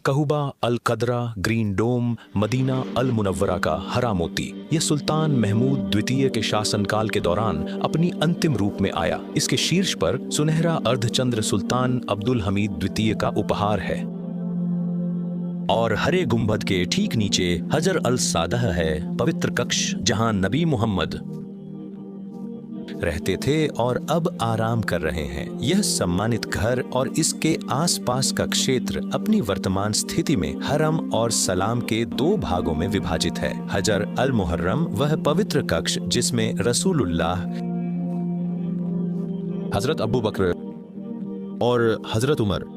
कहूबा अल कदरा green डोम Medina अल मुनव्वरा का हरा मोती यह सुल्तान महमूद द्वितीय के शासनकाल के दौरान अपनी अंतिम रूप में आया। इसके शीर्ष पर सुनहरा अर्धचंद्र सुल्तान अब्दुल हमीद द्वितीय का उपहार है और हरे गुंबद के ठीक नीचे हजर अल सादह है, पवित्र कक्ष जहां नबी मोहम्मद रहते थे और अब आराम कर रहे हैं। यह सम्मानित घर और इसके आसपास का क्षेत्र अपनी वर्तमान स्थिति में हरम और सलाम के दो भागों में विभाजित है। हजर अल मुहर्रम वह पवित्र कक्ष जिसमें रसूलुल्लाह, हजरत अबू बकर और हजरत उमर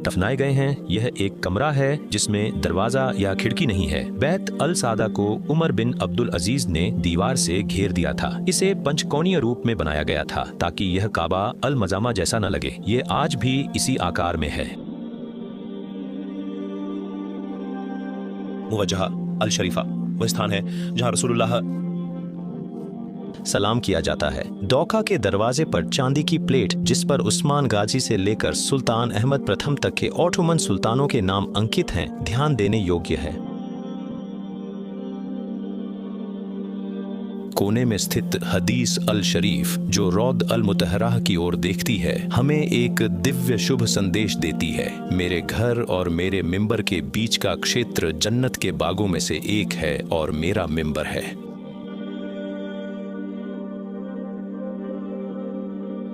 दफनाए गए हैं। यह एक कमरा है जिसमें दरवाजा या खिड़की नहीं है। बैत अल सादा को उमर बिन अब्दुल अजीज ने दीवार से घेर दिया था। इसे पंचकोणीय रूप में बनाया गया था ताकि यह काबा अल मजामा जैसा न लगे। ये आज भी इसी आकार में है। मुवज्जहा अल शरीफा वह स्थान है जहां रसूलुल्लाह सलाम किया जाता है। डोका के दरवाजे पर चांदी की प्लेट जिस पर उस्मान गाजी से लेकर सुल्तान अहमद प्रथम तक के ऑटोमन सुल्तानों के नाम अंकित हैं, ध्यान देने योग्य है। कोने में स्थित हदीस अल शरीफ जो रौद अल मुतहराह की ओर देखती है, हमें एक दिव्य शुभ संदेश देती है। मेरे घर और मेरे मिंबर के बीच का क्षेत्र जन्नत के बागों में से एक है और मेरा मिंबर है।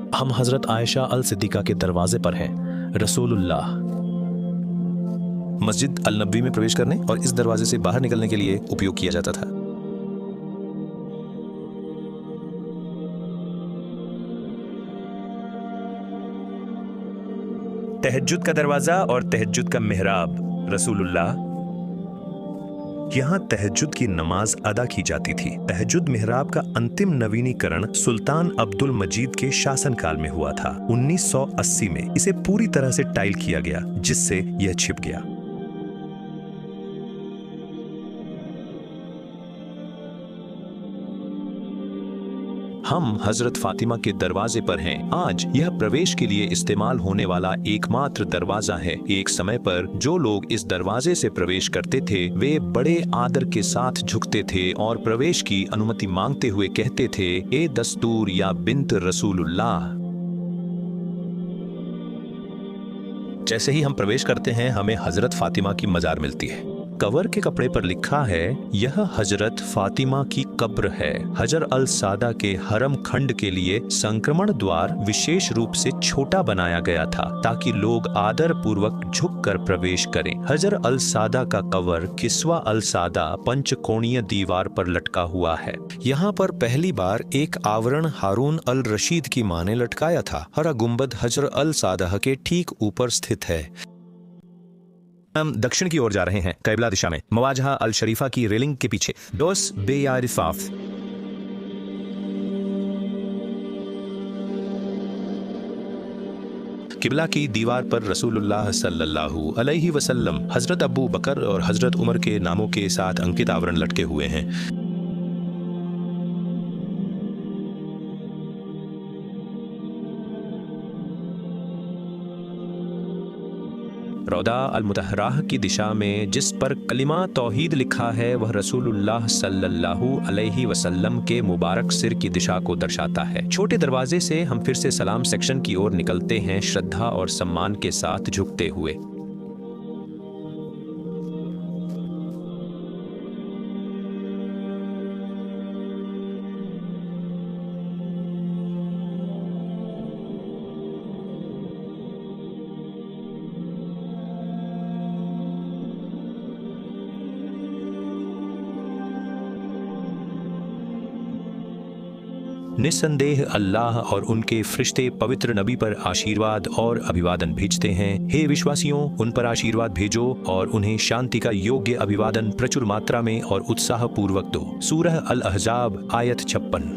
हम हजरत आयशा अल सिद्दीका के दरवाजे पर हैं। रसूलुल्लाह मस्जिद अल नबवी में प्रवेश करने और इस दरवाजे से बाहर निकलने के लिए उपयोग किया जाता था। तहज्जुद का दरवाजा और तहज्जुद का मेहराब। रसूलुल्लाह यहाँ तहज्जुद की नमाज अदा की जाती थी। तहज्जुद मेहराब का अंतिम नवीनीकरण सुल्तान अब्दुल मजीद के शासनकाल में हुआ था। 1980 में इसे पूरी तरह से टाइल किया गया जिससे यह छिप गया। हम हजरत फातिमा के दरवाजे पर हैं। आज यह प्रवेश के लिए इस्तेमाल होने वाला एकमात्र दरवाजा है। एक समय पर जो लोग इस दरवाजे से प्रवेश करते थे वे बड़े आदर के साथ झुकते थे और प्रवेश की अनुमति मांगते हुए कहते थे, ए दस्तूर या बिन्त रसूलुल्लाह। जैसे ही हम प्रवेश करते हैं हमें हजरत फातिमा की मजार मिलती है। कवर के कपड़े पर लिखा है, यह हजरत फातिमा की कब्र है। हजर अल सादा के हरम खंड के लिए संक्रमण द्वार विशेष रूप से छोटा बनाया गया था ताकि लोग आदर पूर्वक झुककर प्रवेश करें। हजर अल सादा का कवर किस्वा अल सादा पंचकोणीय दीवार पर लटका हुआ है। यहाँ पर पहली बार एक आवरण हारून अल रशीद की मां ने लटकाया था। हरा गुंबद हजर अल सादा के ठीक ऊपर स्थित है। हम दक्षिण की ओर जा रहे हैं, कैबला दिशा में। मवाजहा अल शरीफा की रेलिंग के पीछे दोस बेयारिफाफ किबला की दीवार पर रसूलुल्लाह सल्लल्लाहु अलैहि वसल्लम, हजरत अबू बकर और हजरत उमर के नामों के साथ अंकित आवरण लटके हुए हैं। रौदा अल मुतहराह की दिशा में जिस पर कलिमा तौहीद लिखा है वह रसूलुल्लाह सल्लल्लाहु अलैहि वसल्लम के मुबारक सिर की दिशा को दर्शाता है। छोटे दरवाजे से हम फिर से सलाम सेक्शन की ओर निकलते हैं, श्रद्धा और सम्मान के साथ झुकते हुए। निस्संदेह अल्लाह और उनके फरिश्ते पवित्र नबी पर आशीर्वाद और अभिवादन भेजते हैं। हे विश्वासियों, उन पर आशीर्वाद भेजो और उन्हें शांति का योग्य अभिवादन प्रचुर मात्रा में और उत्साह पूर्वक दो। सूरह अल अहज़ाब आयत 56।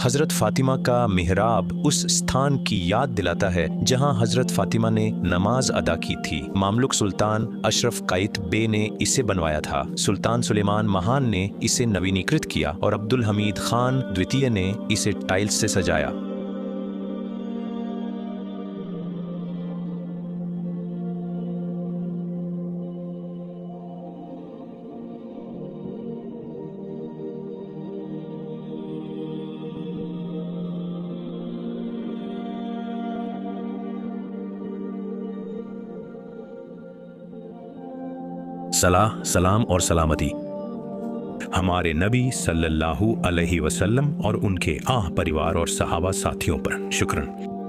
हजरत फातिमा का मिहराब उस स्थान की याद दिलाता है जहां हजरत फातिमा ने नमाज अदा की थी। मामलुक सुल्तान अशरफ काइत बे ने इसे बनवाया था। सुल्तान सुलेमान महान ने इसे नवीनीकृत किया और अब्दुल हमीद खान द्वितीय ने इसे टाइल्स से सजाया। सलाह, सलाम और सलामती हमारे नबी सल्लल्लाहु अलैहि वसल्लम और उनके परिवार और सहाबा साथियों पर। शुक्रन।